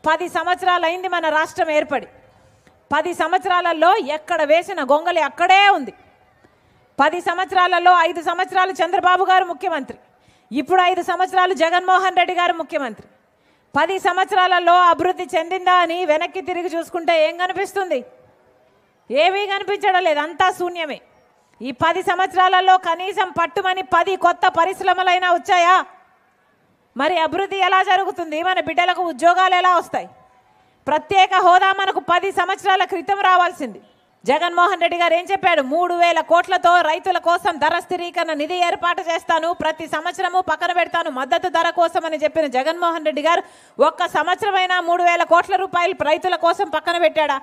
10 సంవత్సరాలు అయింది మన రాష్ట్రం ఏర్పడి. 10 సంవత్సరాలలో ఎక్కడ వేసిన గొంగలి అక్కడే ఉంది. 10 సంవత్సరాలలో 5 సంవత్సరాలు చంద్రబాబు గారు ముఖ్యమంత్రి, ఇప్పుడు 5 సంవత్సరాలు జగన్మోహన్ రెడ్డి గారు ముఖ్యమంత్రి. 10 సంవత్సరాలలో అభివృద్ధి చెందిందా అని వెనక్కి తిరిగి చూసుకుంటే ఏం కనిపిస్తుంది? ఏమీ కనిపించడం లేదు, అంతా శూన్యమే. ఈ 10 సంవత్సరాలలో కనీసం పట్టుమని 10 కొత్త పరిశ్రమలైనా వచ్చాయా? మరి అభివృద్ధి ఎలా జరుగుతుంది? మన బిడ్డలకు ఉద్యోగాలు ఎలా వస్తాయి? ప్రత్యేక హోదా మనకు 10 సంవత్సరాల క్రితం రావాల్సింది. జగన్మోహన్ రెడ్డి గారు ఏం చెప్పాడు? 3,000 కోట్లతో రైతుల కోసం ధర స్థిరీకరణ నిధి ఏర్పాటు చేస్తాను, ప్రతి సంవత్సరము పక్కన పెడతాను మద్దతు ధర కోసం అని చెప్పిన జగన్మోహన్ రెడ్డి గారు ఒక్క సంవత్సరమైనా 3,000 కోట్ల రూపాయలు రైతుల కోసం పక్కన పెట్టాడా?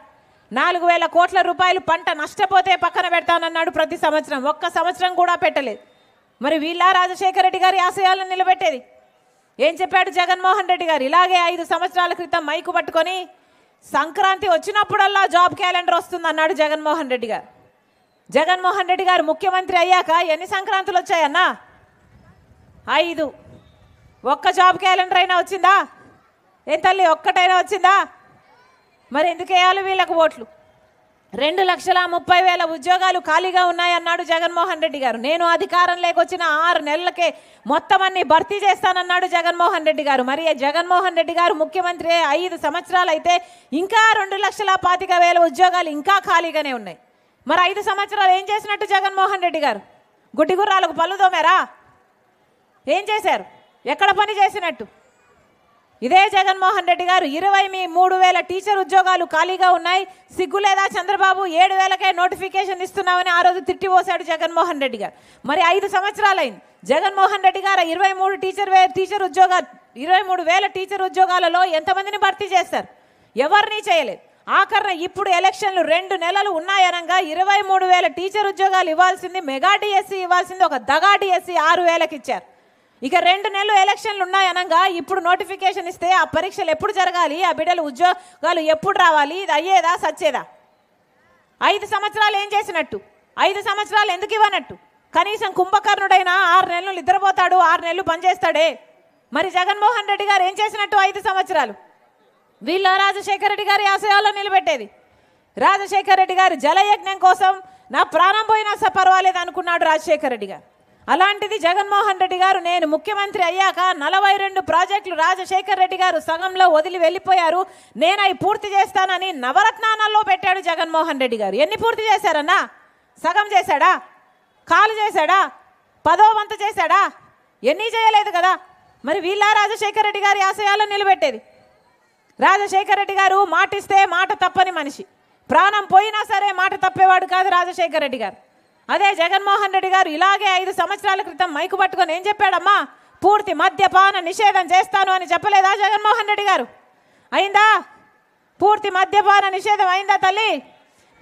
4,000 కోట్ల రూపాయలు పంట నష్టపోతే పక్కన పెడతానన్నాడు ప్రతి సంవత్సరం. ఒక్క సంవత్సరం కూడా పెట్టలేదు. మరి వీళ్ళ రాజశేఖర రెడ్డి గారి ఆశయాలను నిలబెట్టేది? ఏం చెప్పాడు జగన్మోహన్ రెడ్డి గారు? ఇలాగే 5 సంవత్సరాల క్రితం మైకు పట్టుకొని సంక్రాంతి వచ్చినప్పుడల్లా జాబ్ క్యాలెండర్ వస్తుంది అన్నాడు జగన్మోహన్ రెడ్డి గారు. జగన్మోహన్ రెడ్డి గారు ముఖ్యమంత్రి అయ్యాక ఎన్ని సంక్రాంతులు వచ్చాయన్నా? 5. ఒక్క జాబ్ క్యాలెండర్ అయినా వచ్చిందా? ఏం తల్లి, ఒక్కటైనా వచ్చిందా? మరి ఎందుకు వేయాలి వీళ్ళకు ఓట్లు? 2,30,000 ఉద్యోగాలు ఖాళీగా ఉన్నాయన్నాడు జగన్మోహన్ రెడ్డి గారు. నేను అధికారంలోకి వచ్చిన 6 నెలలకే మొత్తం అన్ని భర్తీ చేస్తానన్నాడు జగన్మోహన్ రెడ్డి గారు. మరి జగన్మోహన్ రెడ్డి గారు ముఖ్యమంత్రి 5 సంవత్సరాలు అయితే ఇంకా 2,25,000 ఉద్యోగాలు ఇంకా ఖాళీగానే ఉన్నాయి. మరి 5 సంవత్సరాలు ఏం చేసినట్టు జగన్మోహన్ రెడ్డి గారు? గుడ్డి గుర్రాలకు పళ్ళు తోమారా? ఏం చేశారు? ఎక్కడ పని చేసినట్టు? ఇదే జగన్మోహన్ రెడ్డి గారు 23,000 టీచర్ ఉద్యోగాలు ఖాళీగా ఉన్నాయి, సిగ్గులేదా చంద్రబాబు, 7,000కే నోటిఫికేషన్ ఇస్తున్నామని ఆ రోజు తిట్టిపోసాడు జగన్మోహన్ రెడ్డి గారు. మరి 5 సంవత్సరాలు అయింది. జగన్మోహన్ రెడ్డి గారు 23,000 టీచర్ ఉద్యోగాలలో ఎంతమందిని భర్తీ చేస్తారు? ఎవరిని చేయలేదు. ఆఖరణ ఇప్పుడు ఎలక్షన్లు 2 నెలలు ఉన్నాయనగా 23,000 టీచర్ ఉద్యోగాలు ఇవ్వాల్సింది, మెగా డిఎస్సి ఇవ్వాల్సింది ఒక దగా డిఎస్సి 6,000కి ఇచ్చారు. ఇక 2 నెలలు ఎలక్షన్లు ఉన్నాయనగా ఇప్పుడు నోటిఫికేషన్ ఇస్తే ఆ పరీక్షలు ఎప్పుడు జరగాలి? ఆ బిడ్డలు ఉద్యోగాలు ఎప్పుడు రావాలి? ఇది అయ్యేదా సచ్చేదా? 5 సంవత్సరాలు ఏం చేసినట్టు? 5 సంవత్సరాలు ఎందుకు ఇవ్వనట్టు? కనీసం కుంభకర్ణుడైనా 6 నెలలు నిద్రపోతాడు, 6 నెలలు పనిచేస్తాడే. మరి జగన్మోహన్ రెడ్డి గారు ఏం చేసినట్టు 5 సంవత్సరాలు? వీళ్ళ రాజశేఖర రెడ్డి గారి ఆశయాల్లో నిలబెట్టేది. రాజశేఖర రెడ్డి గారు జలయజ్ఞం కోసం నా ప్రాణం పోయినా పర్వాలేదు అనుకున్నాడు రాజశేఖర రెడ్డి గారు. అలాంటిది జగన్మోహన్ రెడ్డి గారు నేను ముఖ్యమంత్రి అయ్యాక 42 ప్రాజెక్టులు రాజశేఖర రెడ్డి గారు సగంలో వదిలి వెళ్ళిపోయారు, నేను అవి పూర్తి చేస్తానని నవరత్నాలలో పెట్టాడు జగన్మోహన్ రెడ్డి గారు. ఎన్ని పూర్తి చేశారన్నా? సగం చేశాడా? కాలు చేశాడా? 10వ వంతు చేశాడా? ఎన్ని చేయలేదు కదా. మరి వీళ్ళ రాజశేఖర రెడ్డి గారి ఆశయాలను నిలబెట్టేది. రాజశేఖర రెడ్డి గారు మాటిస్తే మాట తప్పని మనిషి, ప్రాణం పోయినా సరే మాట తప్పేవాడు కాదు రాజశేఖర రెడ్డి గారు. అదే జగన్మోహన్ రెడ్డి గారు ఇలాగే 5 సంవత్సరాల క్రితం మైకు పట్టుకొని ఏం చెప్పాడమ్మా? పూర్తి మద్యపాన నిషేధం చేస్తాను అని చెప్పలేదా జగన్మోహన్ రెడ్డి గారు? అయిందా? పూర్తి మద్యపాన నిషేధం అయిందా తల్లి?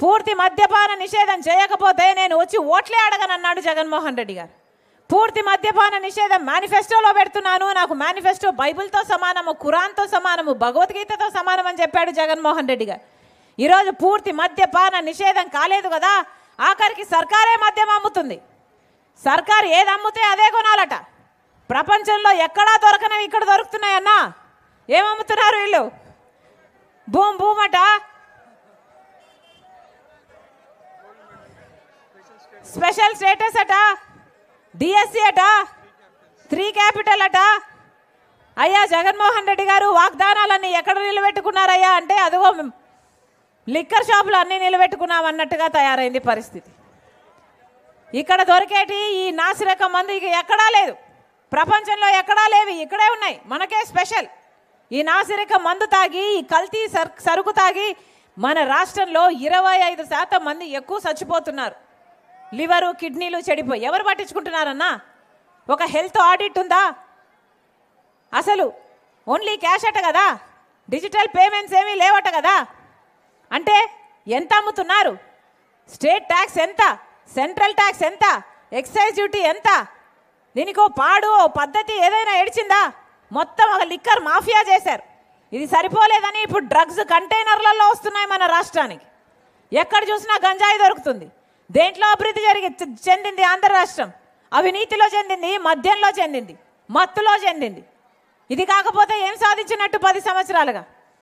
పూర్తి మద్యపాన నిషేధం చేయకపోతే నేను వచ్చి ఓట్లే అడగనన్నాడు జగన్మోహన్ రెడ్డి గారు. పూర్తి మద్యపాన నిషేధం మేనిఫెస్టోలో పెడుతున్నాను, నాకు మేనిఫెస్టో బైబిల్తో సమానము, ఖురాన్తో సమానము, భగవద్గీతతో సమానం అని చెప్పాడు జగన్మోహన్ రెడ్డి గారు. ఈరోజు పూర్తి మద్యపాన నిషేధం కాలేదు కదా, ఆఖరికి సర్కారే మద్యం అమ్ముతుంది. సర్కారు ఏది అమ్ముతే అదే కొనాలట. ప్రపంచంలో ఎక్కడా దొరకనవి ఇక్కడ దొరుకుతున్నాయన్నా. ఏమమ్ముతున్నారు వీళ్ళు? భూమట, స్పెషల్ స్టేటస్ అట, డిఎస్సి అట, 3 క్యాపిటల్ అట. అయ్యా జగన్మోహన్ రెడ్డి గారు వాగ్దానాలన్నీ ఎక్కడ నిలబెట్టుకున్నారయ్యా అంటే అదిగో లిక్కర్ షాపులు అన్నీ నిలబెట్టుకున్నాం అన్నట్టుగా తయారైంది పరిస్థితి. ఇక్కడ దొరికేటి ఈ నాసిరకం మందు ఇక ఎక్కడా లేదు, ప్రపంచంలో ఎక్కడా లేవి, ఇక్కడే ఉన్నాయి, మనకే స్పెషల్. ఈ నాసిరకం మందు తాగి, ఈ కల్తీ సరుకు తాగి మన రాష్ట్రంలో 25% మంది ఎక్కువ చచ్చిపోతున్నారు. లివరు, కిడ్నీలు చెడిపోయి ఎవరు పట్టించుకుంటున్నారన్నా? ఒక హెల్త్ ఆడిట్ ఉందా? అసలు ఓన్లీ క్యాష్ అట కదా, డిజిటల్ పేమెంట్స్ ఏమీ లేవట కదా. అంటే ఎంత అమ్ముతున్నారు? స్టేట్ ట్యాక్స్ ఎంత, సెంట్రల్ ట్యాక్స్ ఎంత, ఎక్సైజ్ డ్యూటీ ఎంత? దీనికో పాడు పద్ధతి ఏదైనా ఏడ్చిందా? మొత్తం ఒక లిక్కర్ మాఫియా చేశారు. ఇది సరిపోలేదని ఇప్పుడు డ్రగ్స్ కంటైనర్లలో వస్తున్నాయి మన రాష్ట్రానికి. ఎక్కడ చూసినా గంజాయి దొరుకుతుంది. దేంట్లో అభివృద్ధి చెందింది ఆంధ్ర రాష్ట్రం? అవినీతిలో చెందింది, మద్యంలో చెందింది, మత్తులో చెందింది. ఇది కాకపోతే ఏం సాధించినట్టు 10 సంవత్సరాలుగా?